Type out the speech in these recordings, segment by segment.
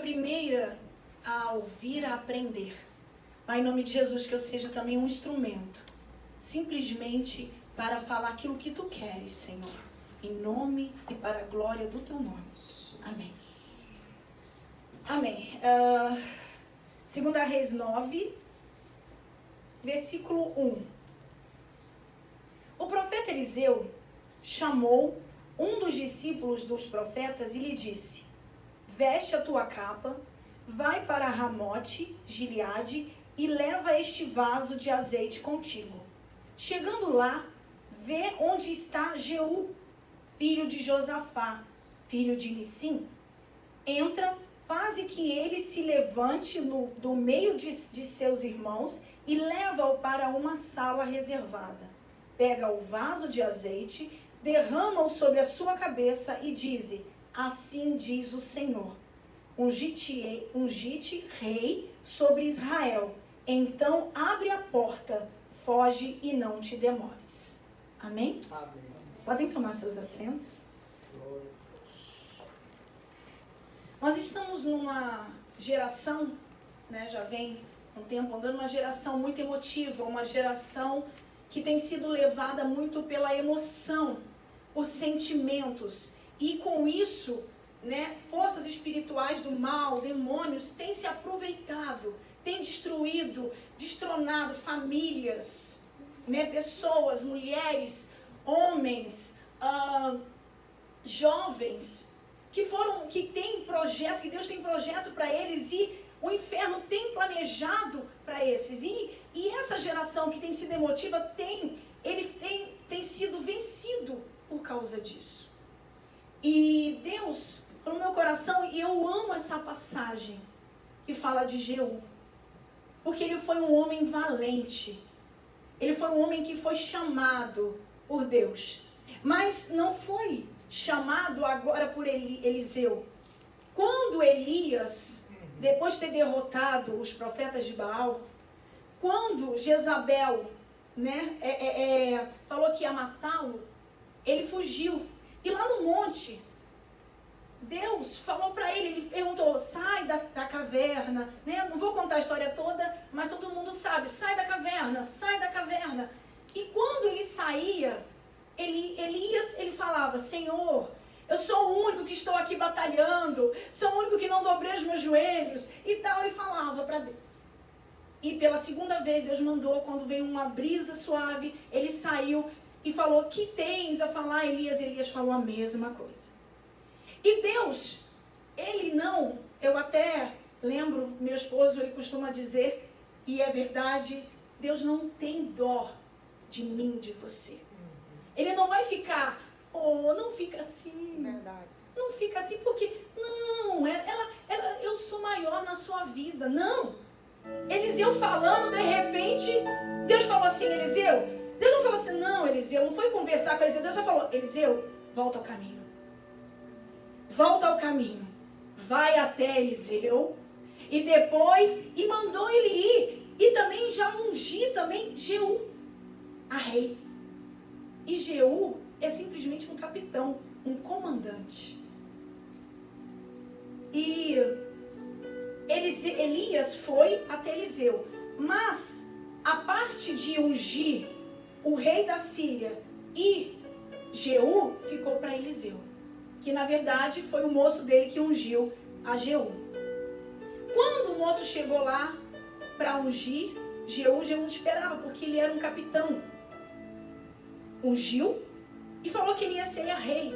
primeira a ouvir, a aprender. Pai, em nome de Jesus, que eu seja também um instrumento, simplesmente para falar aquilo que Tu queres, Senhor. Em nome e para a glória do Teu nome. Amém. Amém. 2 Reis 9, versículo 1. O profeta Eliseu chamou um dos discípulos dos profetas e lhe disse: veste a tua capa, vai para Ramote, Gileade, e leva este vaso de azeite contigo. Chegando lá, vê onde está Jeú, filho de Josafá, filho de Nissim. Entra, faze que ele se levante do meio de seus irmãos e leva-o para uma sala reservada. Pega o vaso de azeite, derrama-o sobre a sua cabeça e diz: assim diz o Senhor, ungite rei sobre Israel. Então abre a porta, foge e não te demores. Amém? Amém. Podem tomar seus assentos. Nós estamos numa geração, né, já vem um tempo andando, uma geração muito emotiva, uma geração que tem sido levada muito pela emoção, por sentimentos. E com isso, né, forças espirituais do mal, demônios, têm se aproveitado, têm destruído, destronado famílias, né, pessoas, mulheres, homens, jovens, que tem projeto, que Deus tem projeto para eles e o inferno tem planejado para esses. E essa geração que tem sido emotiva, eles têm sido vencidos por causa disso. E Deus, no meu coração, e eu amo essa passagem que fala de Jeú, porque ele foi um homem valente, ele foi um homem que foi chamado por Deus, mas não foi chamado agora por Eliseu. Quando Elias, depois de ter derrotado os profetas de Baal, quando Jezabel, né, falou que ia matá-lo, ele fugiu. E lá no monte, Deus falou para ele perguntou: sai da caverna, né? Não vou contar a história toda, mas todo mundo sabe, sai da caverna, sai da caverna. E quando ele saía, Elias falava: Senhor, eu sou o único que estou aqui batalhando, sou o único que não dobrei os meus joelhos, e tal, ele falava para Deus. E pela segunda vez Deus mandou, quando veio uma brisa suave, ele saiu e falou: que tens a falar, Elias? Elias falou a mesma coisa. E Deus, ele não, eu até lembro, meu esposo, ele costuma dizer, e é verdade, Deus não tem dó de mim, de você. Ele não vai ficar, não fica assim. Verdade. Não fica assim porque, não, eu sou maior na sua vida. Não. Eliseu falando, de repente, Deus falou assim: Eliseu, Deus não falou assim: não, Eliseu, não foi conversar com Eliseu, Deus só falou: Eliseu, volta ao caminho. Volta ao caminho. Vai até Eliseu. E depois, e mandou ele ir. E também já ungi também Jeú a rei. E Jeú é simplesmente um capitão, um comandante. E Elias foi até Eliseu. Mas a parte de ungir o rei da Síria e Jeú ficou para Eliseu. Que na verdade foi o moço dele que ungiu a Jeú. Quando o moço chegou lá para ungir Jeú não esperava, porque ele era um capitão. Ungiu e falou que ele ia ser rei.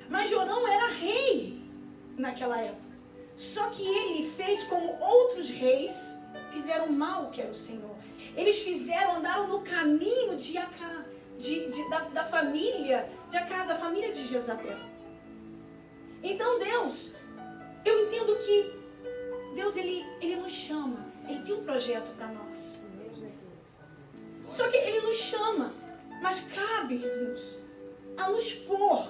Mas Jorão era rei naquela época. Só que ele fez como outros reis fizeram mal, que era o Senhor. Eles andaram no caminho de Acá, da família de Acá, da família de Jezabel. Então Deus, eu entendo que Deus, ele nos chama, ele tem um projeto para nós. Só que ele nos chama, mas cabe-nos a nos pôr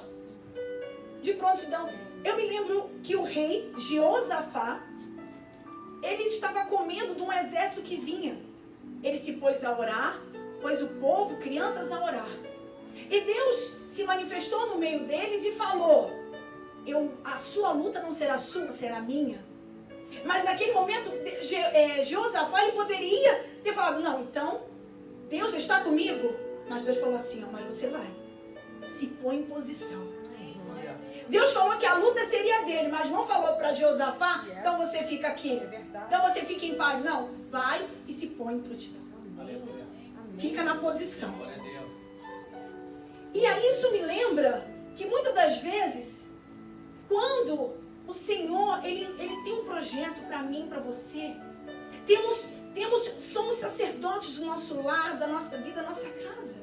de prontidão. Eu me lembro que o rei Jeosafá, ele estava com medo de um exército que vinha. Ele se pôs a orar, pôs o povo, crianças a orar. E Deus se manifestou no meio deles e falou: a sua luta não será sua, será minha. Mas naquele momento, Jeosafá, ele poderia ter falado, não, então, Deus já está comigo. Mas Deus falou assim, ó, mas você vai. Se põe em posição. Deus falou que a luta seria dele, mas não falou para Jeosafá, então você fica aqui. Então você fica em paz. Não, vai e se põe em prontidão. Fica na posição. E aí isso me lembra que muitas das vezes, quando o Senhor, ele tem um projeto para mim, para você, somos sacerdotes do nosso lar, da nossa vida, da nossa casa.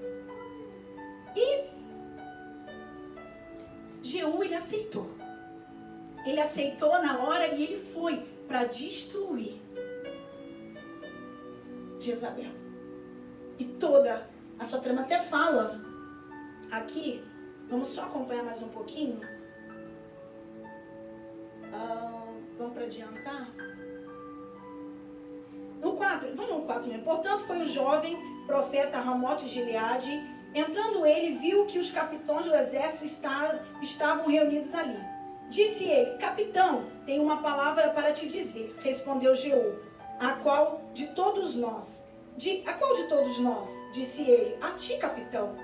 E Jeú, ele aceitou. Ele aceitou na hora e ele foi para destruir Jezabel. E toda a sua trama até fala aqui, vamos só acompanhar mais um pouquinho. Vamos para adiantar. No 4, vamos no 4 mesmo. Portanto, foi o jovem profeta Ramote de Gileade. Entrando ele, viu que os capitães do exército estavam reunidos ali. Disse ele, capitão, tenho uma palavra para te dizer. Respondeu Jeú, a qual de todos nós? Disse ele, a ti, capitão.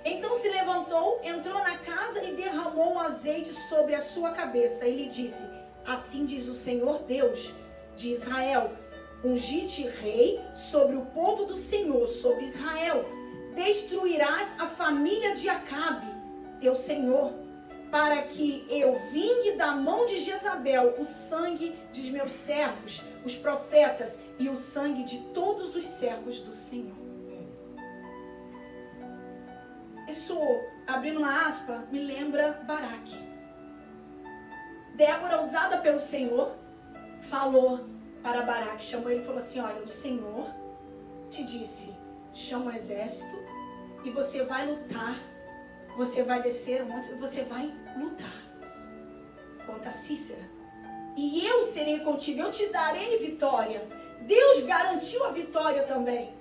Então se levantou, entrou na casa e derramou um azeite sobre a sua cabeça. E lhe disse, assim diz o Senhor Deus de Israel, ungi-te rei sobre o povo do Senhor, sobre Israel. Destruirás a família de Acabe, teu senhor, para que eu vingue da mão de Jezabel o sangue de meus servos, os profetas, e o sangue de todos os servos do Senhor. Isso, abrindo uma aspa, me lembra Baraque. Débora, usada pelo Senhor, falou para Baraque, chamou ele e falou assim, olha, o Senhor te disse, chama o exército e você vai lutar, você vai descer um monte, você vai lutar contra Cícera. E eu serei contigo, eu te darei vitória. Deus garantiu a vitória também.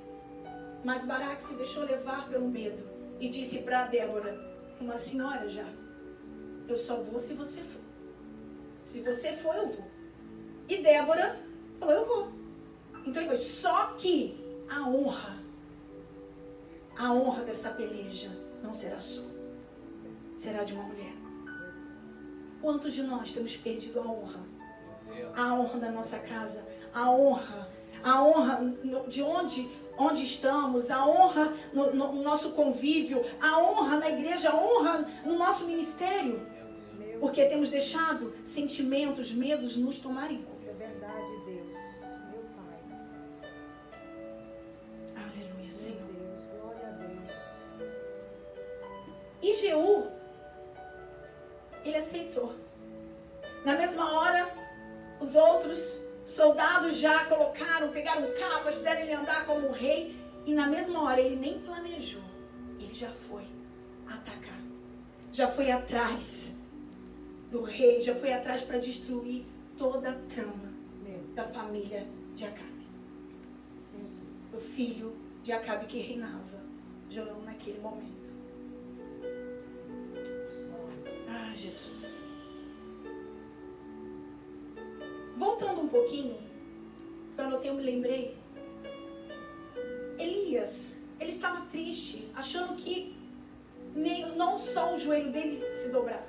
Mas Baraque se deixou levar pelo medo e disse para Débora, uma senhora já, eu só vou se você for. Se você for, eu vou. E Débora falou, eu vou. Então ele foi, só que a honra dessa peleja não será sua, será de uma mulher. Quantos de nós temos perdido a honra? A honra da nossa casa, a honra de onde estamos, a honra no nosso convívio, a honra na igreja, a honra no nosso ministério. Porque temos deixado sentimentos, medos nos tomarem conta. É verdade, Deus, meu Pai. Aleluia, Senhor. Meu Deus, glória a Deus. E Jeú, ele aceitou. Na mesma hora, os outros soldados já pegaram capas, fizeram ele andar como rei. E na mesma hora, ele nem planejou. Ele já foi atacar. Já foi atrás do rei, já foi atrás para destruir toda a trama da família de Acabe. O filho de Acabe que reinava, Jorão, naquele momento. Ah, Jesus. Voltando um pouquinho, quando eu me lembrei, Elias, ele estava triste, achando que não só o joelho dele se dobrar,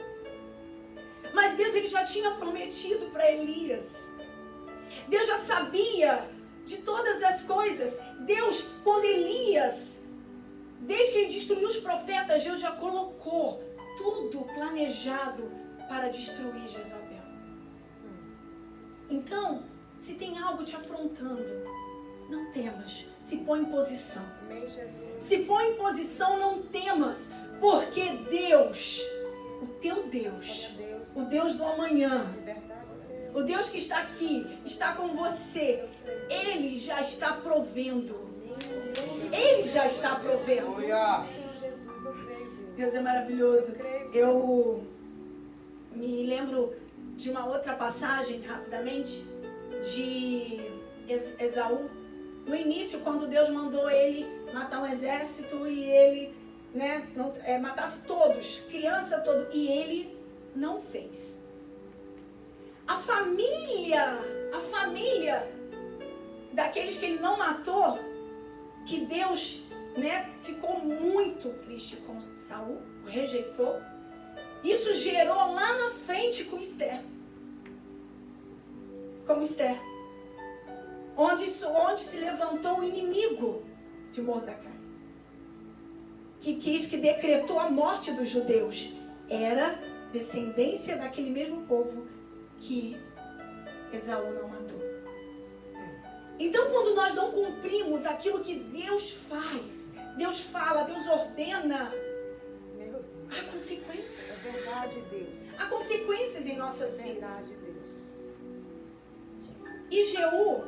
mas Deus, ele já tinha prometido para Elias. Deus já sabia de todas as coisas. Deus, quando Elias, desde que ele destruiu os profetas, Deus já colocou tudo planejado para destruir Jezabel. Então, se tem algo te afrontando, não temas, se põe em posição. Amém, Jesus. Se põe em posição, não temas, porque Deus, o teu Deus, o Deus do amanhã, o Deus que está aqui, está com você, Ele já está provendo. Ele já está provendo. Deus é maravilhoso. Eu me lembro de uma outra passagem, rapidamente, de Esaú. No início, quando Deus mandou ele matar um exército e ele matasse todos, criança toda, e ele não fez. A família daqueles que ele não matou, que Deus, ficou muito triste com Saul, o rejeitou. Isso gerou lá na frente com Esther. Como Esther. Onde se levantou o inimigo de Mordecai. Que decretou a morte dos judeus. Era descendência daquele mesmo povo que Esaú não matou. Então, quando nós não cumprimos aquilo que Deus faz, Deus fala, Deus ordena, Meu Deus. há consequências. É verdade, Deus. Há consequências em nossas É vidas. verdade, Deus. E Jeú,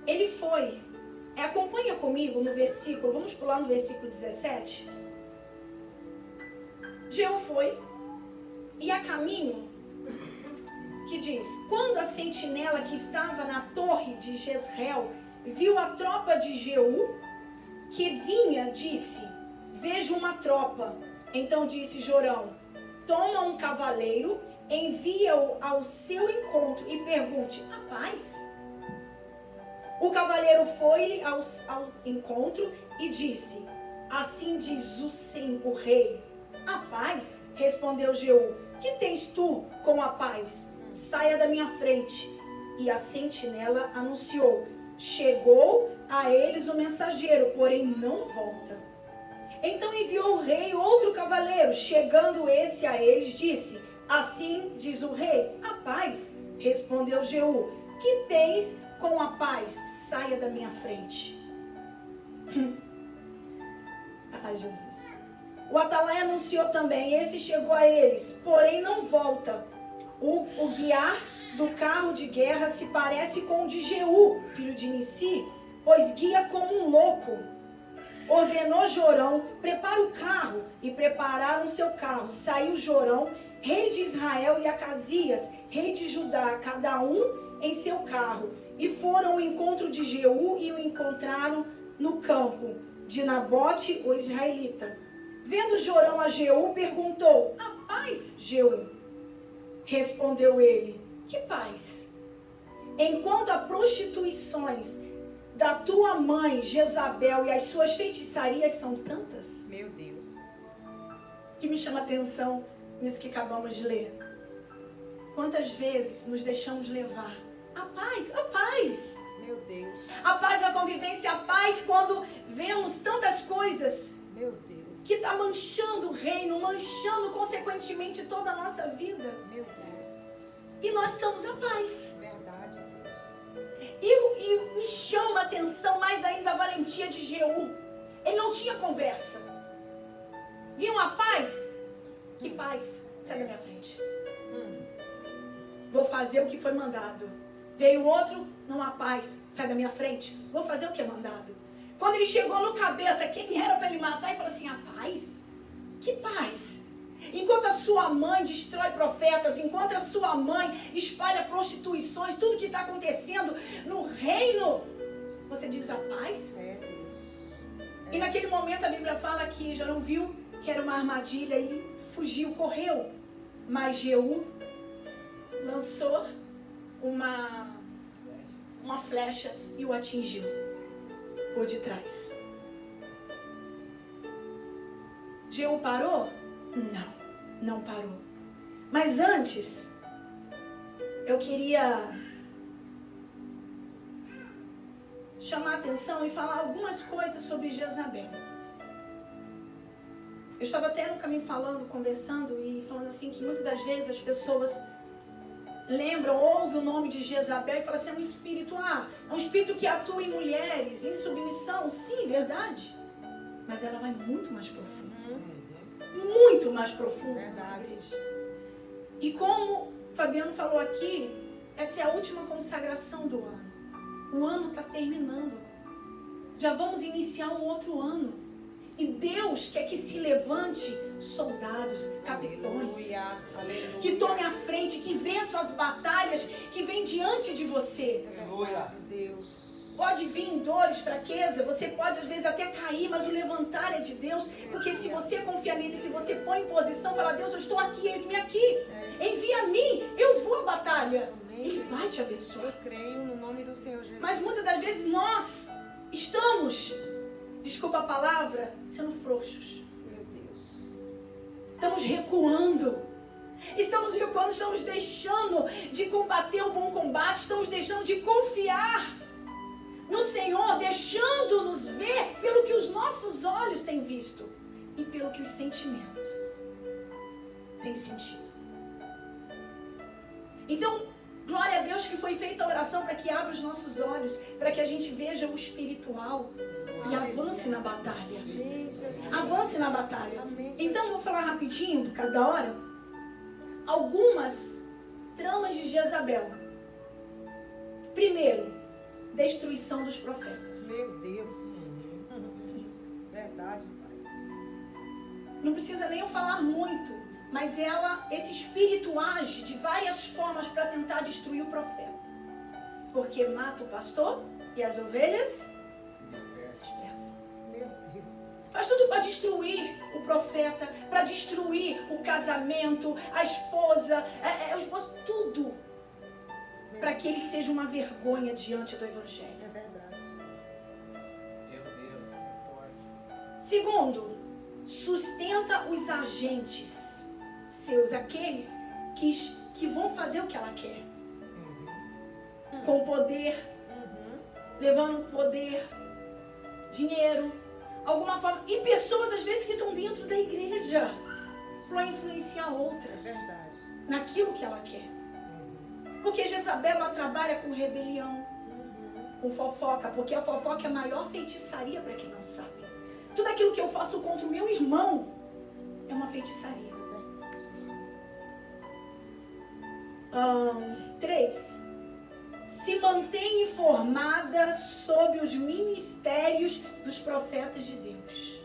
ele foi. Acompanha comigo no versículo, vamos pular no versículo 17. Jeú foi, e a caminho, que diz: quando a sentinela que estava na torre de Jezreel viu a tropa de Jeú que vinha, disse: vejo uma tropa. Então disse Jorão: toma um cavaleiro, envia-o ao seu encontro e pergunte: a paz? O cavaleiro foi-lhe ao encontro e disse: assim diz o rei, a paz? Respondeu Jeú: que tens tu com a paz? Saia da minha frente. E a sentinela anunciou: chegou a eles o mensageiro, porém não volta. Então enviou o rei outro cavaleiro. Chegando esse a eles, disse: assim diz o rei, a paz? Respondeu Jeú: que tens com a paz? Saia da minha frente. Ai, Jesus. O Atalai anunciou também: esse chegou a eles, porém não volta. O guiar do carro de guerra se parece com o de Jeú, filho de Nissi, pois guia como um louco. Ordenou Jorão: prepara o carro, e prepararam seu carro. Saiu Jorão, rei de Israel, e Acasias, rei de Judá, cada um em seu carro, e foram ao encontro de Jeú e o encontraram no campo de Nabote, o israelita. Vendo Jorão a Jeú, perguntou: a paz, Jeú? Respondeu ele: que paz? Enquanto as prostituições da tua mãe Jezabel e as suas feitiçarias são tantas. Meu Deus. Que me chama a atenção nisso que acabamos de ler. Quantas vezes nos deixamos levar? A paz, a paz. Meu Deus. A paz na convivência, a paz quando vemos tantas coisas Meu Deus. que está manchando o reino, manchando consequentemente toda a nossa vida. Meu Deus. E nós estamos à paz. Verdade, Deus. E me chama a atenção mais ainda a valentia de Jeú. Ele não tinha conversa. Viam a paz? Que paz? Sai da minha frente. Vou fazer o que foi mandado. Veio outro, não há paz. Sai da minha frente. Vou fazer o que é mandado. Quando ele chegou no cabeça, quem era para ele matar, ele falou assim: a paz? Que paz? Enquanto a sua mãe destrói profetas, enquanto a sua mãe espalha prostituições, tudo que está acontecendo no reino, você diz a paz? É, Deus. E naquele momento a Bíblia fala que já não viu que era uma armadilha e fugiu, correu. Mas Jeú lançou uma flecha e o atingiu por detrás. Jeú parou? Não parou. Mas antes, eu queria chamar a atenção e falar algumas coisas sobre Jezabel. Eu estava até no caminho conversando e falando assim que muitas das vezes as pessoas lembram, ouvem o nome de Jezabel e falam assim: é um espírito, é um espírito que atua em mulheres, em submissão. Sim, verdade. Mas ela vai muito mais profundo. Muito mais profundo na igreja. E como Fabiano falou aqui, essa é a última consagração do ano. O ano está terminando. Já vamos iniciar um outro ano. E Deus quer que se levante soldados, capitães, Aleluia. que tome a frente, que vençam as batalhas que vêm diante de você. Aleluia. Deus. Pode vir dores, fraqueza, você pode às vezes até cair, mas o levantar é de Deus, porque se você confia nele, se você põe em posição, fala: Deus, eu estou aqui, eis-me aqui, envia a mim, eu vou tua batalha. Amém. Ele vai te abençoar. Eu creio no nome do Senhor Jesus. Mas muitas das vezes nós estamos, desculpa a palavra, sendo frouxos. Meu Deus. Estamos recuando. Estamos recuando, estamos deixando de combater o bom combate, estamos deixando de confiar no Senhor, deixando-nos ver pelo que os nossos olhos têm visto e pelo que os sentimentos têm sentido. Então, glória a Deus que foi feita a oração para que abra os nossos olhos, para que a gente veja o espiritual e avance na batalha. Amém, Jesus. Avance na batalha. Amém. Então, eu vou falar rapidinho, por causa da hora, algumas tramas de Jezabel. Primeiro, destruição dos profetas. Meu Deus. Verdade, Pai. Não precisa nem eu falar muito, mas esse espírito age de várias formas para tentar destruir o profeta. Porque mata o pastor e as ovelhas dispersam. Meu Deus. Faz tudo para destruir o profeta, para destruir o casamento, a esposa, o esposo, tudo. Para que ele seja uma vergonha diante do evangelho. É verdade. Meu Deus, é forte. Segundo, sustenta os agentes seus, aqueles que vão fazer o que ela quer. Com poder, levando poder, dinheiro, alguma forma. E pessoas, às vezes, que estão dentro da igreja para influenciar É outras verdade. naquilo que ela quer. Porque Jezabel, ela trabalha com rebelião, com fofoca, porque a fofoca é a maior feitiçaria para quem não sabe. Tudo aquilo que eu faço contra o meu irmão é uma feitiçaria. 3. Se mantém informada sobre os ministérios dos profetas de Deus.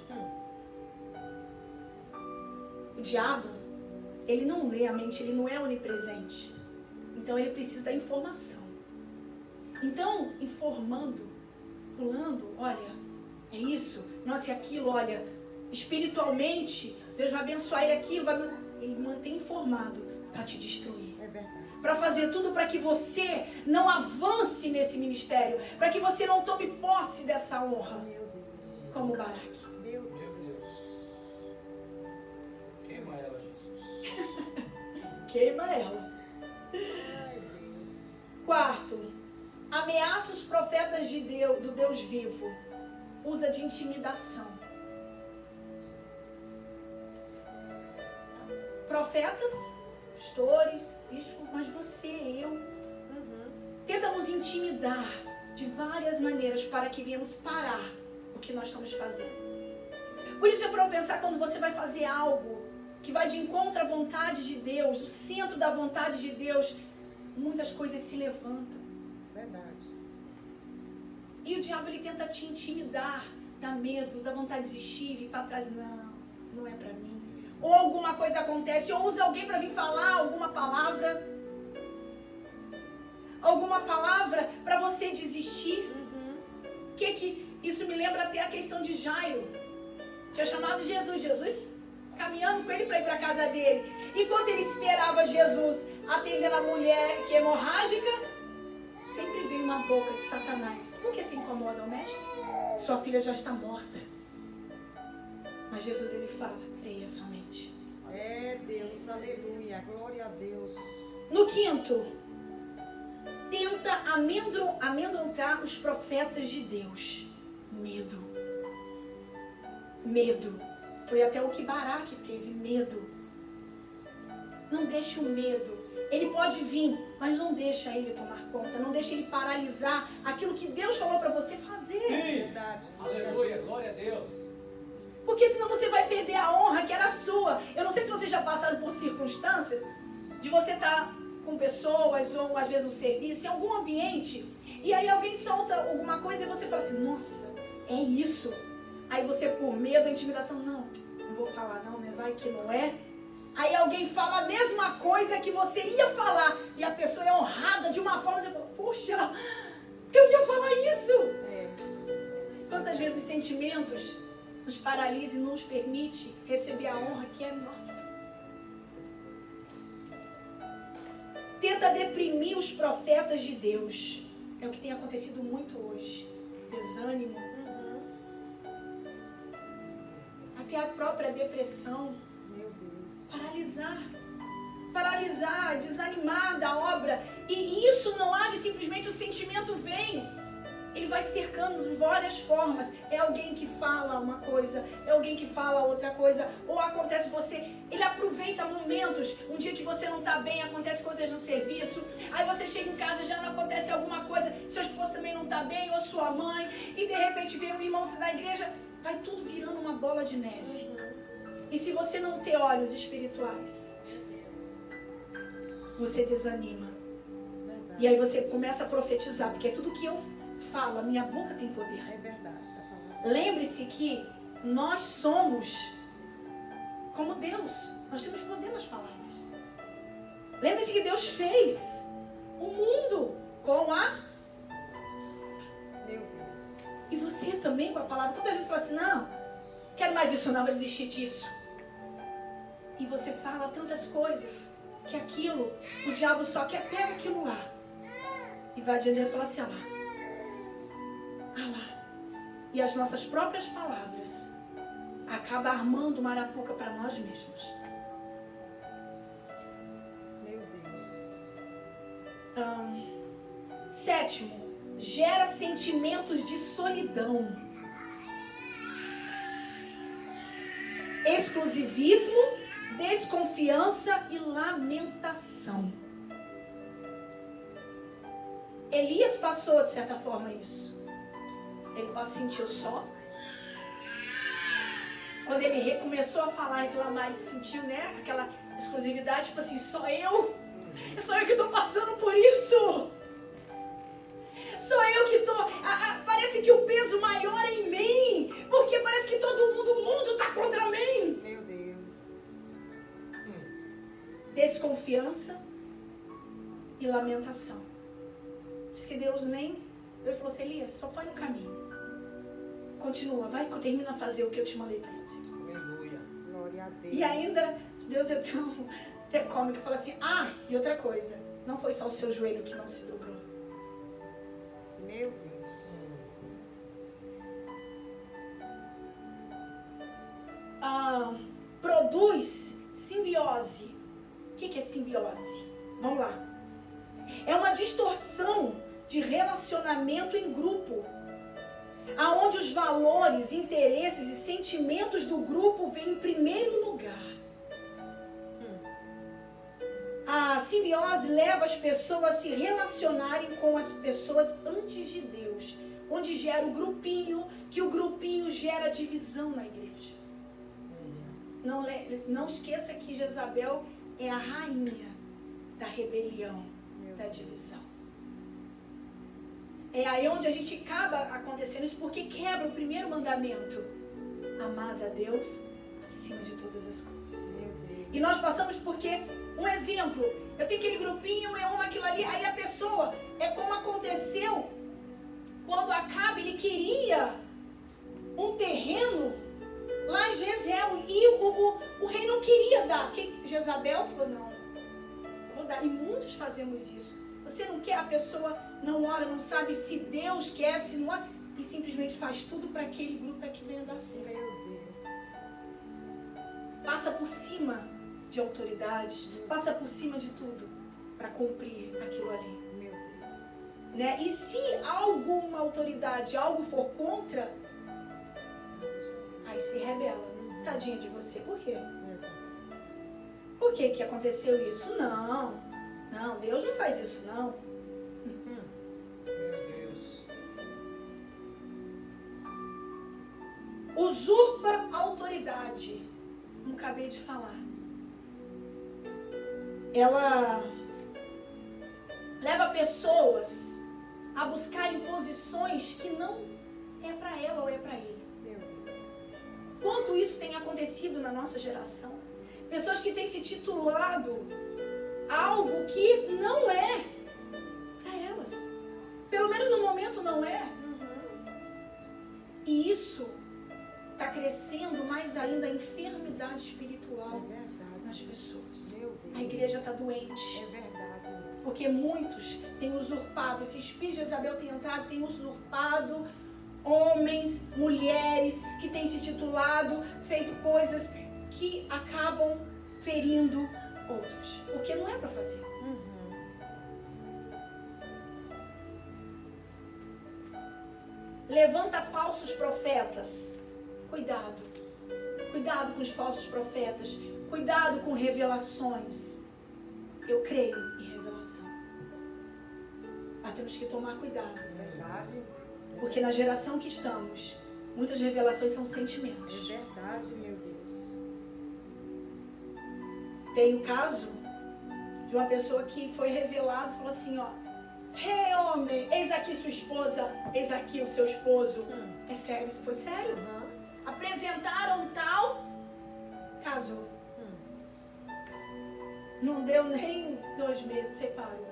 O diabo, ele não lê a mente, ele não é onipresente. Então ele precisa da informação. Então, informando, fulano, olha, é isso, nossa, é aquilo, olha, espiritualmente, Deus vai abençoar ele aquilo, ele mantém informado para te destruir. É verdade. Para fazer tudo para que você não avance nesse ministério, para que você não tome posse dessa honra, Meu Deus. como Baraque. Meu Meu Deus. Deus. Queima ela, Jesus. Queima ela. Ai, Deus. 4. Ameaça os profetas de Deus, do Deus vivo. Usa de intimidação. Profetas, pastores, bispos, mas você, eu, tenta nos intimidar de várias maneiras para que venhamos parar o que nós estamos fazendo. Por isso é para eu pensar quando você vai fazer algo que vai de encontro à vontade de Deus, o centro da vontade de Deus, muitas coisas se levantam. Verdade. E o diabo, ele tenta te intimidar, dá medo, dá vontade de desistir, vir para trás. Não, não é para mim. Ou alguma coisa acontece, ou usa alguém para vir falar alguma palavra para você desistir. Isso me lembra até a questão de Jairo. Tinha chamado Jesus caminhando com ele para ir para a casa dele. Enquanto ele esperava Jesus atendendo a mulher que é hemorrágica, sempre vem uma boca de Satanás. Por que se incomoda o mestre? Sua filha já está morta. Mas Jesus, ele fala, creia somente. É Deus, aleluia, glória a Deus. No 5º, tenta amedrontar os profetas de Deus. Medo. Medo. Foi até o que Baraque teve, medo. Não deixe o medo. Ele pode vir, mas não deixa ele tomar conta. Não deixa ele paralisar aquilo que Deus falou para você fazer. Verdade. Aleluia, glória a Deus. Porque senão você vai perder a honra que era sua. Eu não sei se vocês já passaram por circunstâncias de você estar com pessoas ou às vezes no serviço, em algum ambiente, e aí alguém solta alguma coisa e você fala assim, nossa, é isso. Aí você, por medo, a intimidação, não vou falar não, né? Vai que não é. Aí alguém fala a mesma coisa que você ia falar e a pessoa é honrada de uma forma, você fala, poxa, eu ia falar isso. Quantas vezes os sentimentos nos paralisa e não nos permite receber a honra que é nossa. Tenta tenta deprimir os profetas de Deus. É o que tem acontecido muito hoje. Desânimo. Até a própria depressão. Meu Deus. Paralisar, desanimar da obra. E isso não age simplesmente, o sentimento vem. Ele vai cercando de várias formas. É alguém que fala uma coisa, é alguém que fala outra coisa. Ou acontece ele aproveita momentos. Um dia que você não está bem, acontece coisas no serviço. Aí você chega em casa, já não acontece alguma coisa. Seu esposo também não está bem, ou sua mãe. E de repente vem um irmão da igreja. Vai tudo virando uma bola de neve. E se você não ter olhos espirituais, você desanima. Verdade. E aí você começa a profetizar, porque é tudo que eu falo, a minha boca tem poder. É verdade. A palavra. Lembre-se que nós somos como Deus. Nós temos poder nas palavras. Lembre-se que Deus fez o mundo com a... Meu Deus. E você também com a palavra. Quantas vezes fala assim, não, quero mais isso não, vou desistir disso. E você fala tantas coisas que aquilo, o diabo só quer pegar aquilo lá. E vai adiante e fala assim, ah lá. E as nossas próprias palavras acabam armando uma arapuca para nós mesmos. Meu Deus. Sétimo, gera sentimentos de solidão. Exclusivismo, desconfiança e lamentação. Elias passou, de certa forma, isso. Ele se sentiu só. Quando ele começou a falar e reclamar, ele sentiu, né, aquela exclusividade, tipo assim, só eu que estou passando por isso. Sou eu que estou... parece que o peso maior é em mim, porque parece que todo mundo, o mundo está contra mim. Meu Deus. Desconfiança e lamentação. Diz que Deus falou assim, Elias, só põe no caminho. Continua, vai que eu termino a fazer o que eu te mandei para fazer. Aleluia. Glória a Deus. E ainda, Deus é tão até cômico, fala assim, e outra coisa, não foi só o seu joelho que não se dobrou. Meu Deus. Produz simbiose. O que é simbiose? Vamos lá. É uma distorção de relacionamento em grupo, aonde os valores, interesses e sentimentos do grupo vêm em primeiro lugar. A simbiose leva as pessoas a se relacionarem com as pessoas antes de Deus, onde gera o grupinho, que o grupinho gera divisão na igreja. Não esqueça que Jezabel é a rainha da rebelião, da divisão. É aí onde a gente acaba acontecendo isso, porque quebra o primeiro mandamento: amar a Deus acima de todas as coisas. Meu Deus. E nós passamos porque, um exemplo, eu tenho aquele grupinho, eu amo aquilo ali, aí a pessoa, é como aconteceu quando Acabe, ele queria um terreno lá em Jezreel, e o rei não queria dar. Jezabel falou, não, eu vou dar. E muitos fazemos isso. Você não quer, a pessoa não ora, não sabe se Deus quer, se não ora, e simplesmente faz tudo para aquele grupo para que venha dar certo. Meu Deus. Passa por cima de autoridades, passa por cima de tudo para cumprir aquilo ali. Meu Deus. Né? E se alguma autoridade, algo for contra, aí se rebela. Tadinha de você. Por quê? Por que aconteceu isso? Não, Deus não faz isso, não. Meu Deus. Usurpa a autoridade. Não acabei de falar. Ela leva pessoas a buscarem posições que não é para ela ou é para ele. Meu Deus. Quanto isso tem acontecido na nossa geração? Pessoas que têm se titulado algo que não é para elas. Pelo menos no momento não é. E isso está crescendo mais ainda a enfermidade espiritual É verdade. nas pessoas. Meu Deus. A igreja está doente. É verdade. Porque muitos têm usurpado, esse espírito de Jezabel tem entrado, tem usurpado homens, mulheres que têm se titulado, feito coisas que acabam ferindo outros. Porque não é para fazer. Levanta falsos profetas. Cuidado. Cuidado com os falsos profetas. Cuidado com revelações. Eu creio em revelação. Mas temos que tomar cuidado. Verdade. Porque na geração que estamos, muitas revelações são sentimentos. É verdade, meu Deus. Tem o caso de uma pessoa que foi revelado e falou assim, ó. Hey, homem, eis aqui sua esposa, eis aqui o seu esposo. É sério, isso foi sério? Apresentaram tal, casou. Não deu nem 2 meses, separou.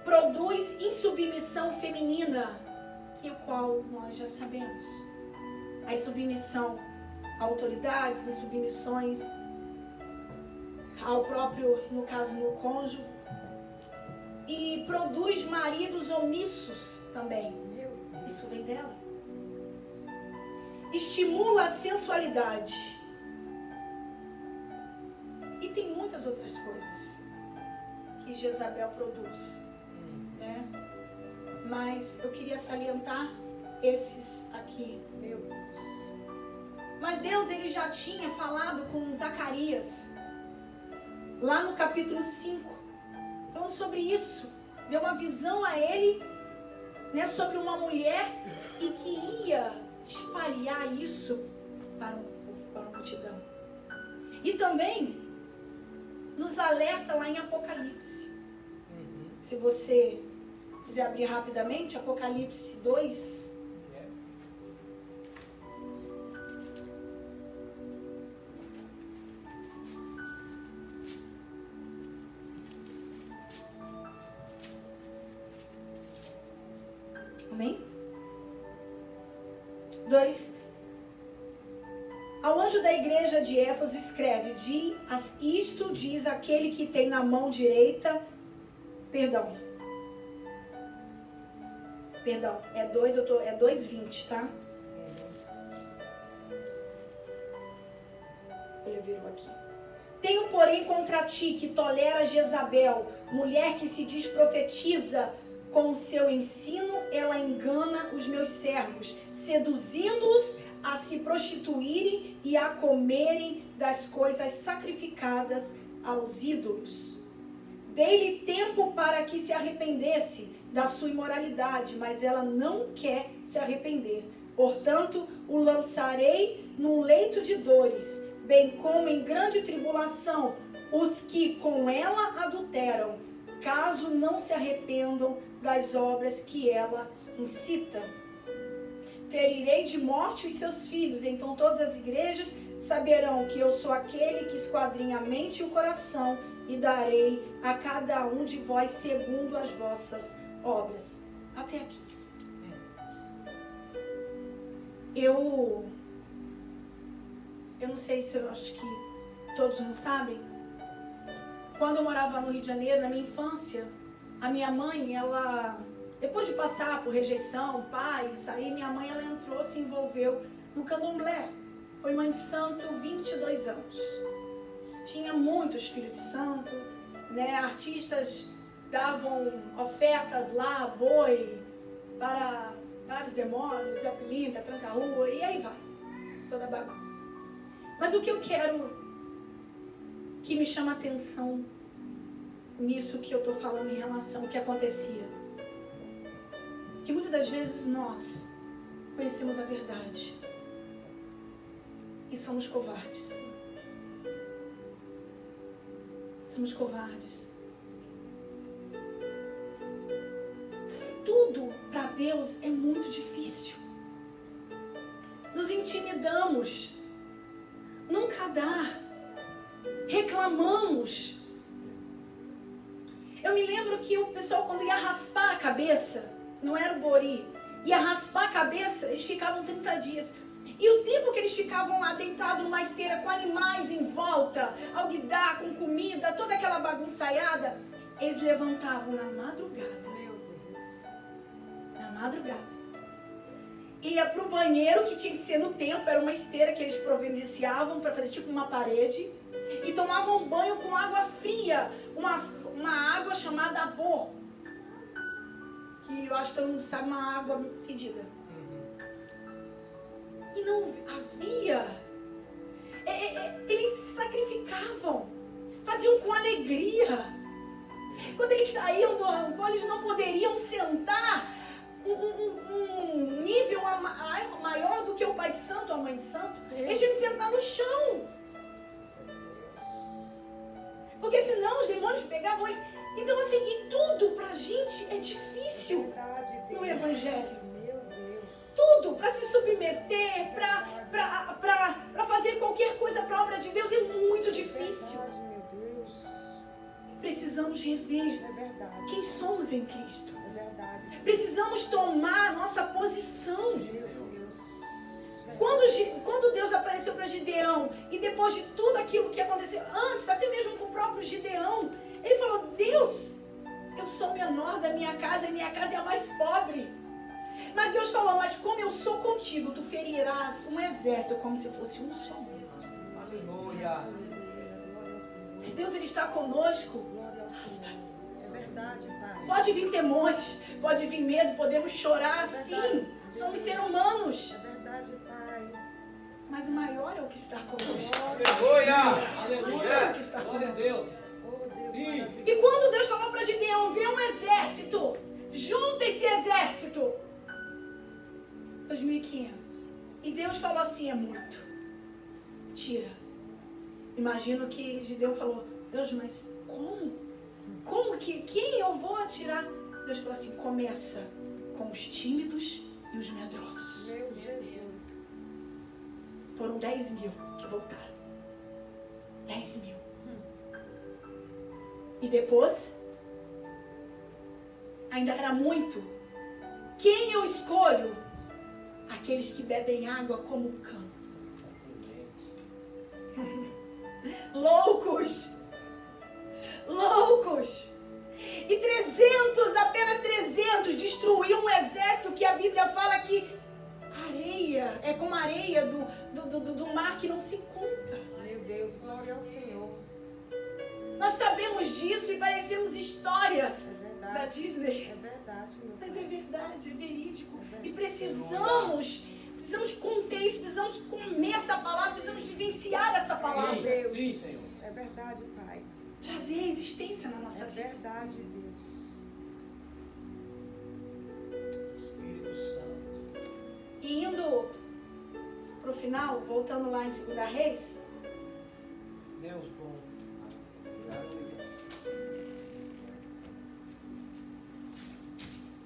Produz insubmissão feminina, e o qual nós já sabemos. A insubmissão a autoridades, insubmissões ao próprio, no caso, no cônjuge. E produz maridos omissos também. Isso vem dela. Estimula a sensualidade. E tem muitas outras coisas que Jezabel produz, né? Mas eu queria salientar esses aqui. Meu Deus. Mas Deus, ele já tinha falado com Zacarias, lá no capítulo 5, falando sobre isso. Deu uma visão a ele, né, sobre uma mulher e que ia espalhar isso para uma multidão. E também nos alerta lá em Apocalipse. Se você quiser abrir rapidamente, Apocalipse 2. Amém? 2. Ao anjo da igreja de Éfeso escreve, isto diz aquele que tem na mão direita, perdão, é 2:20, tá? Ele virou aqui. Tenho, porém, contra ti que tolera Jezabel, mulher que se diz profetiza. Com o seu ensino, ela engana os meus servos, seduzindo-os a se prostituírem e a comerem das coisas sacrificadas aos ídolos. Dei-lhe tempo para que se arrependesse da sua imoralidade, mas ela não quer se arrepender. Portanto, o lançarei num leito de dores, bem como em grande tribulação, os que com ela adulteram, caso não se arrependam das obras que ela incita. Ferirei de morte os seus filhos, então todas as igrejas saberão que eu sou aquele que esquadrinha a mente e o coração, e darei a cada um de vós segundo as vossas obras. Até aqui. Eu não sei se eu acho que todos não sabem. Quando eu morava no Rio de Janeiro, na minha infância, a minha mãe, ela, depois de passar por rejeição, pai, sair, minha mãe, ela entrou, se envolveu no candomblé. Foi mãe de santo 22 anos. Tinha muitos filhos de santo, né? Artistas davam ofertas lá, boi, para vários demônios, Zé Pilintra, Tranca-Rua, e aí vai, toda bagunça. Mas o que eu quero, que me chama a atenção nisso que eu estou falando em relação ao que acontecia, que muitas das vezes nós conhecemos a verdade e somos covardes. Somos covardes. Tudo para Deus é muito difícil. Nos intimidamos. Nunca dá. Reclamamos. Eu me lembro que o pessoal, quando ia raspar a cabeça, não era o bori, ia raspar a cabeça, eles ficavam 30 dias. E o tempo que eles ficavam lá deitados numa esteira com animais em volta, alguidar, com comida, toda aquela bagunçaiada, eles levantavam na madrugada. Meu Deus. Na madrugada. Ia pro banheiro, que tinha que ser no templo, era uma esteira que eles providenciavam para fazer tipo uma parede. E tomavam banho com água fria, uma água chamada abor. Que eu acho que todo mundo sabe, uma água fedida. E não havia. Eles se sacrificavam, faziam com alegria. Quando eles saíam do rancor, eles não poderiam sentar um nível maior do que o pai de santo, a mãe de santo. Eles tinham que sentar no chão. Porque senão os demônios pegavam eles. Então assim, e tudo pra gente é difícil no Evangelho. Meu Deus. Tudo para se submeter, para fazer qualquer coisa para a obra de Deus é muito difícil. Verdade, meu Deus. Precisamos rever É verdade. quem somos em Cristo. É verdade. Precisamos tomar a nossa posição. Meu Deus. Quando Deus apareceu para Gideão, e depois de tudo aquilo que aconteceu, antes, até mesmo com o próprio Gideão, ele falou: Deus, eu sou o menor da minha casa, e minha casa é a mais pobre. Mas Deus falou: mas como eu sou contigo, tu ferirás um exército como se fosse um só. Aleluia. Se Deus ele está conosco, Glória ao basta. Senhor. É verdade, Pai. Pode vir temores, pode vir medo, podemos chorar, sim. Somos seres humanos. É verdade, Pai. Mas o maior é o que está conosco. Aleluia. O maior é o que está Glória a conosco. Deus. Oh, Deus Sim. maravilhoso. E quando Deus falou para Gideão: vê um exército, junta esse exército. 2.500. E Deus falou assim: é muito. Tira. Imagino que Gideão falou: Deus, mas como? Como que? Quem eu vou atirar? Deus falou assim: começa com os tímidos e os medrosos. Meu Jesus. Foram 10.000 que voltaram. 10.000. E depois, ainda era muito. Quem eu escolho? Aqueles que bebem água como campos. Loucos. Loucos. E 300, apenas 300, destruíam um exército que a Bíblia fala que areia, é como a areia do mar que não se conta. Meu Deus, glória ao Senhor. Nós sabemos disso e parecemos histórias É da verdade. Disney. É verdade, meu Mas Pai. é verdade, é verídico. É verdade. E precisamos conter isso, precisamos comer essa palavra, precisamos vivenciar essa palavra. Deus. Sim, Senhor. É verdade, Pai. Trazer a existência na nossa É vida. verdade, Deus. Espírito Santo. E indo para o final, voltando lá em 2 Reis, Deus bom.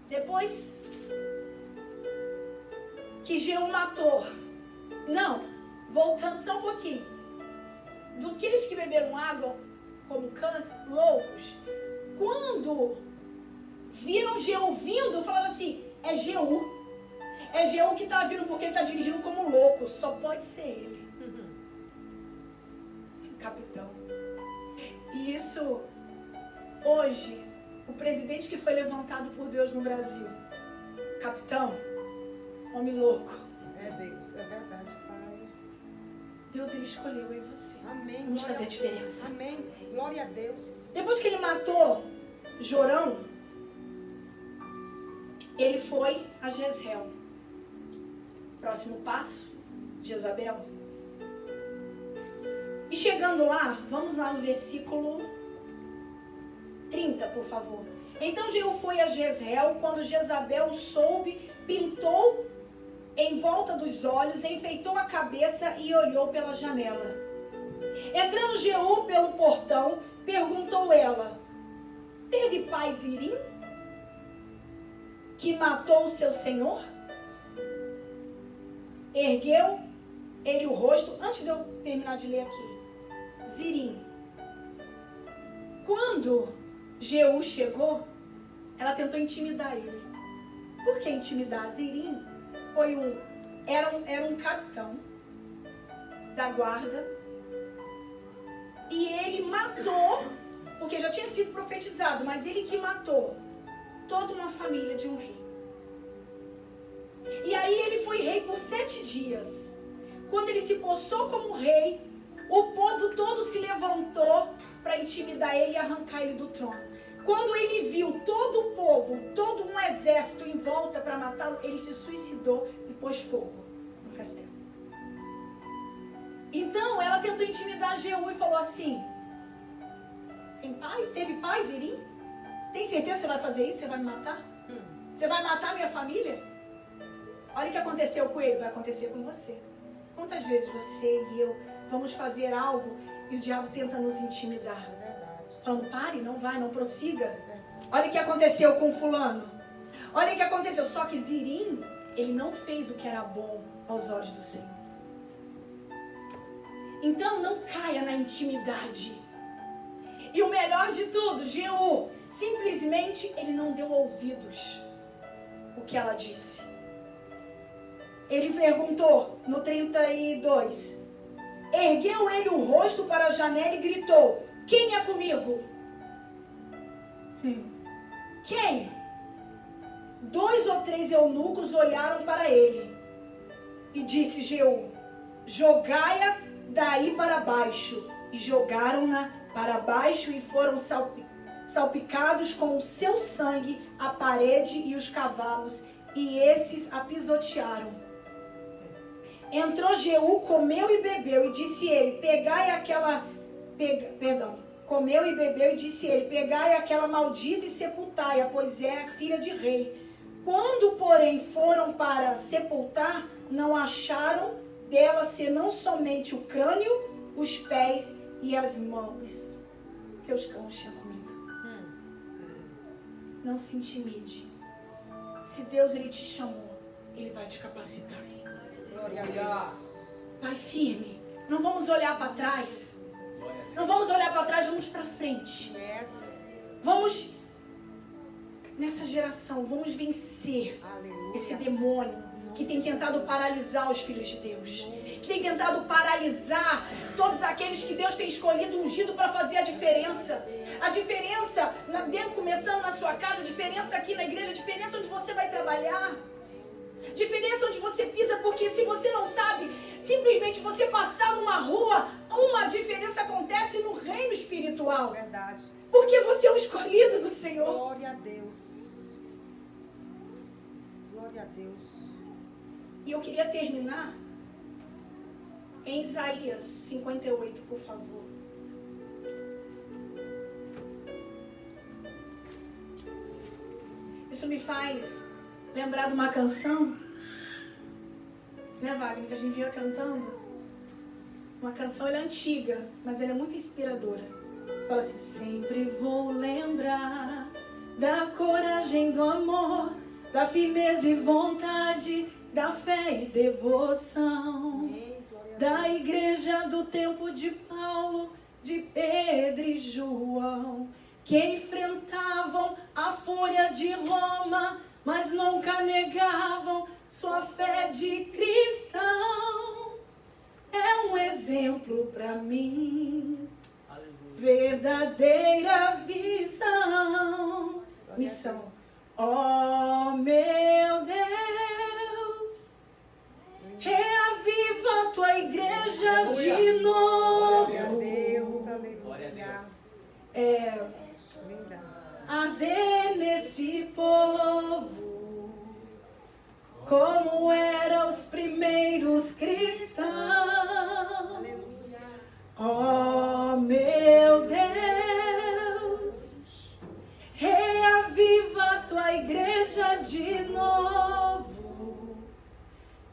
depois que Jeú matou, não, voltando só um pouquinho, do que eles que beberam água como câncer, loucos, quando viram Jeú vindo, falaram assim: é Jeú que está vindo porque ele está dirigindo como louco, só pode ser ele. Capitão. E isso, hoje, o presidente que foi levantado por Deus no Brasil, capitão, homem louco, É Deus, é verdade, Pai. Deus ele escolheu eu e você. Amém. Vamos Glória fazer a ao Senhor. diferença. Amém. Glória a Deus. Depois que ele matou Jorão, ele foi a Jezreel. Próximo passo, Jezabel. E chegando lá, vamos lá no versículo 30, por favor. Então Jeú foi a Jezreel, quando Jezabel soube, pintou em volta dos olhos, enfeitou a cabeça e olhou pela janela. Entrando Jeú pelo portão, perguntou ela: teve pai Zirim, que matou o seu senhor? Ergueu ele o rosto, antes de eu terminar de ler aqui. Zirim. Quando Jeú chegou, ela tentou intimidar ele. Por que intimidar? Zirim era um capitão da guarda. E ele matou, porque já tinha sido profetizado, mas ele que matou toda uma família de um rei. E aí ele foi rei por 7 dias. Quando ele se possou como rei, o povo todo se levantou para intimidar ele e arrancar ele do trono. Quando ele viu todo o povo, todo um exército em volta para matá-lo, ele se suicidou e pôs fogo no castelo. Então ela tentou intimidar Jeú e falou assim: tem paz? Teve paz, Irim? Tem certeza que você vai fazer isso? Você vai me matar? Você vai matar minha família? Olha o que aconteceu com ele, vai acontecer com você. Quantas vezes você e eu vamos fazer algo e o diabo tenta nos intimidar? Falando, pare, não vai, não prossiga. Olha o que aconteceu com fulano. Olha o que aconteceu. Só que Zirim, ele não fez o que era bom aos olhos do Senhor. Então não caia na intimidade. E o melhor de tudo, Jeú, simplesmente ele não deu ouvidos o que ela disse. Ele perguntou no 32. Ergueu ele o rosto para a janela e gritou: quem é comigo? Quem? 2 ou 3 eunucos olharam para ele. E disse Jeú: jogai-a daí para baixo. E jogaram-na para baixo e foram salpicados com o seu sangue a parede e os cavalos. E esses a pisotearam. Entrou Jeú, comeu e bebeu. E disse ele: pegai aquela... Comeu e bebeu e disse ele: pegai aquela maldita e sepultai-a, pois é a filha de rei. Quando, porém, foram para sepultar, não acharam dela senão somente o crânio, os pés e as mãos, que os cães tinham comido. Não se intimide. Se Deus ele te chamou, ele vai te capacitar. Glória a Deus. Vai firme. Não vamos olhar para trás. Não vamos olhar para trás, vamos para frente. Vamos, nessa geração, vamos vencer esse demônio que tem tentado paralisar os filhos de Deus. Que tem tentado paralisar todos aqueles que Deus tem escolhido, ungido para fazer a diferença. A diferença, começando na sua casa, a diferença aqui na igreja, a diferença onde você vai trabalhar. Diferença onde você pisa, porque se você não sabe, simplesmente você passar numa rua, uma diferença acontece no reino espiritual. Verdade. Porque você é o escolhido do Senhor. Glória a Deus. Glória a Deus. E eu queria terminar em Isaías 58, por favor. Isso me faz lembrar de uma canção, né, Wagner, que a gente vinha cantando. Uma canção, ela é antiga, mas ela é muito inspiradora. Fala assim: sempre vou lembrar da coragem, do amor, da firmeza e vontade, da fé e devoção, da igreja do tempo de Paulo, de Pedro e João, que enfrentavam a fúria de Roma, mas nunca negavam sua fé de cristão. É um exemplo para mim, verdadeira missão. Oh, meu Deus, reaviva a tua igreja de novo. Glória a Deus, aleluia. Arder nesse povo, como eram os primeiros cristãos. Oh, meu Deus, reaviva a tua igreja de novo.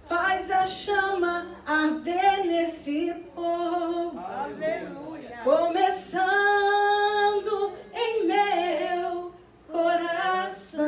Faz a chama arder nesse povo. Aleluia. Começando em meu coração.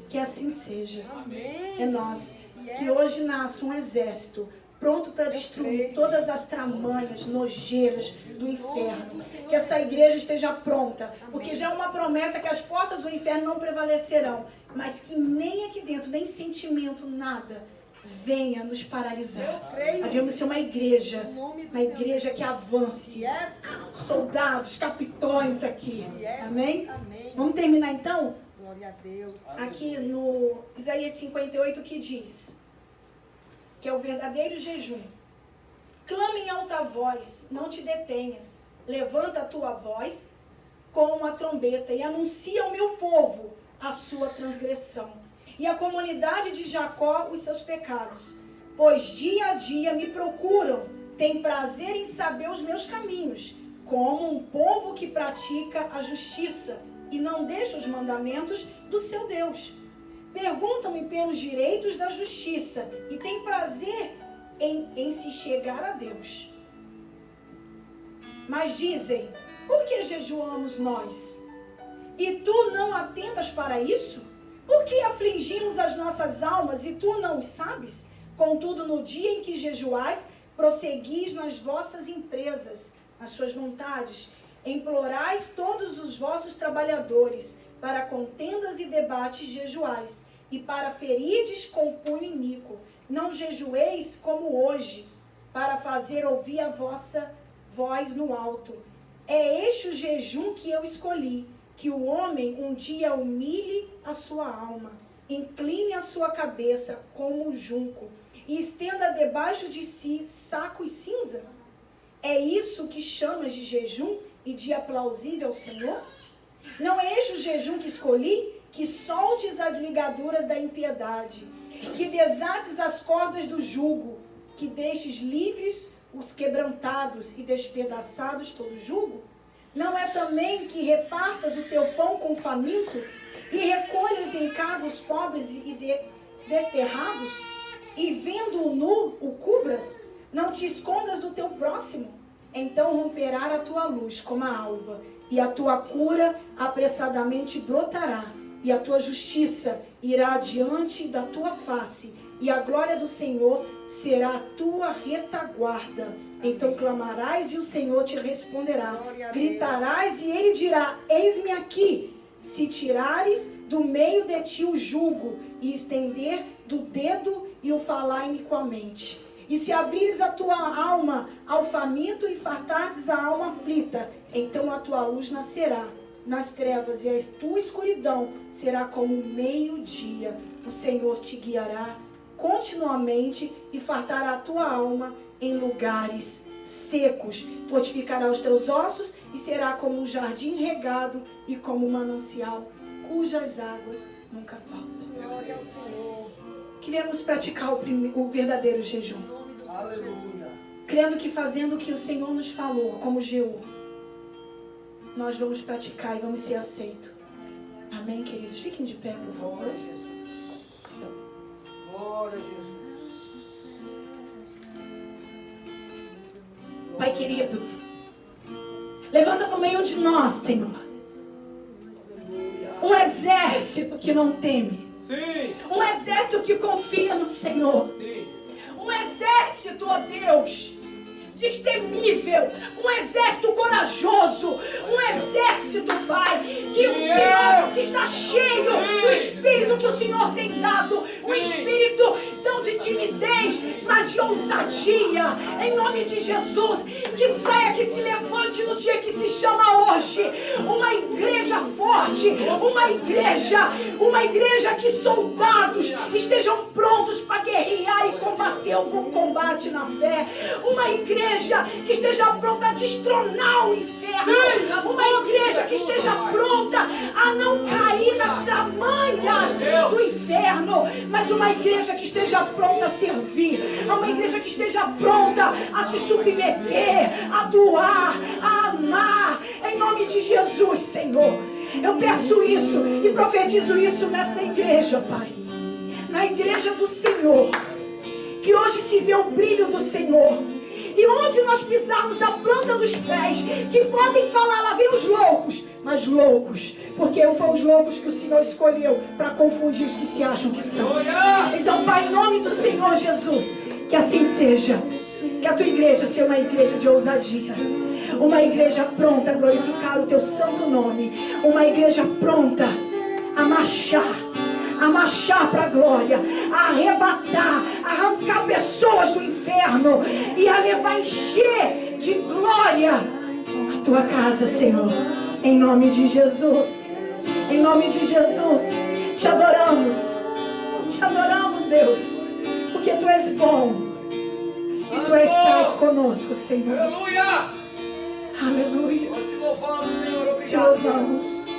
Que assim seja. Amém. É nós. Que hoje nasça um exército pronto para destruir todas as tramanhas nojeiras do inferno. Que essa igreja esteja pronta, porque já é uma promessa que as portas do inferno não prevalecerão, mas que nem aqui dentro, nem sentimento, nada venha nos paralisar. Eu creio. Nós devemos ser uma igreja Em nome do uma Senhor igreja que avance. Yes. Soldados, capitões aqui. Yes. Amém? Amém. Vamos terminar então? Glória a Deus. Aqui no Isaías 58 que diz que é o verdadeiro jejum. Clama em alta voz, não te detenhas. Levanta a tua voz com uma trombeta e anuncia ao meu povo a sua transgressão e à comunidade de Jacó os seus pecados. Pois dia a dia me procuram, têm prazer em saber os meus caminhos, como um povo que pratica a justiça e não deixa os mandamentos do seu Deus. Perguntam-me pelos direitos da justiça e têm prazer em se chegar a Deus. Mas dizem, por que jejuamos nós? E tu não atentas para isso? Por que afligimos as nossas almas e tu não o sabes? Contudo, no dia em que jejuais, prosseguis nas vossas empresas, nas suas vontades, implorais todos os vossos trabalhadores, para contendas e debates jejuais, e para ferides com punho iníquo. Não jejueis como hoje, para fazer ouvir a vossa voz no alto. É este o jejum que eu escolhi, que o homem um dia humilhe a sua alma, incline a sua cabeça como um junco, e estenda debaixo de si saco e cinza? É isso que chamas de jejum e dia plausível ao Senhor? Não é este o jejum que escolhi? Que soltes as ligaduras da impiedade, que desates as cordas do jugo, que deixes livres os quebrantados e despedaçados todo jugo? Não é também que repartas o teu pão com o faminto e recolhas em casa os pobres e desterrados? E vendo-o nu, o cubras? Não te escondas do teu próximo? Então romperá a tua luz como a alva, e a tua cura apressadamente brotará, e a tua justiça irá diante da tua face, e a glória do Senhor será a tua retaguarda. Então clamarás e o Senhor te responderá. Gritarás e ele dirá, eis-me aqui. Se tirares do meio de ti o jugo, e estender do dedo e o falar iniquamente. E se abrires a tua alma ao faminto e fartares a alma aflita, então a tua luz nascerá nas trevas e a tua escuridão será como o meio-dia. O Senhor te guiará continuamente e fartará a tua alma em lugares secos. Fortificará os teus ossos e será como um jardim regado e como um manancial cujas águas nunca faltam. Glória ao Senhor. Queremos praticar o verdadeiro jejum. Em nome do Senhor Aleluia. Jesus. Crendo que fazendo o que o Senhor nos falou, como Jeú, nós vamos praticar e vamos ser aceitos. Amém, queridos? Fiquem de pé, por favor. Glória a Jesus. Glória a Jesus. Pai querido, levanta no meio de nós, Senhor, um exército que não teme. Sim. Um exército que confia no Senhor. Sim. Um exército, ó Deus, destemível, um exército corajoso, um exército, Pai, que o Senhor, que está cheio do Espírito que o Senhor tem dado, um Espírito não de timidez, mas de ousadia, em nome de Jesus, que saia, que se levante no dia que se chama hoje, uma igreja forte, uma igreja que soldados estejam prontos para guerrear e combater o bom combate na fé, uma igreja que esteja pronta a destronar o inferno, uma igreja que esteja pronta a não cair nas tramanhas do inferno, mas uma igreja que esteja pronta a servir, uma igreja que esteja pronta a se submeter, a doar, a amar, em nome de Jesus, Senhor. Eu peço isso e profetizo isso nessa igreja, Pai, na igreja do Senhor, que hoje se vê o brilho do Senhor. E onde nós pisarmos a planta dos pés, que podem falar, lá vem os loucos, mas loucos, porque foram os loucos que o Senhor escolheu para confundir os que se acham que são. Então, Pai, em nome do Senhor Jesus, que assim seja, que a tua igreja seja uma igreja de ousadia, uma igreja pronta a glorificar o teu santo nome, uma igreja pronta a marchar, a marchar para a glória, a arrebatar, a arrancar pessoas do inferno e a levar, encher de glória a tua casa, Senhor. Em nome de Jesus. Em nome de Jesus. Te adoramos, Deus, porque Tu és bom e Tu estás conosco, Senhor. Aleluia! Aleluia. Nós te louvamos, Senhor. Obrigado. Te louvamos.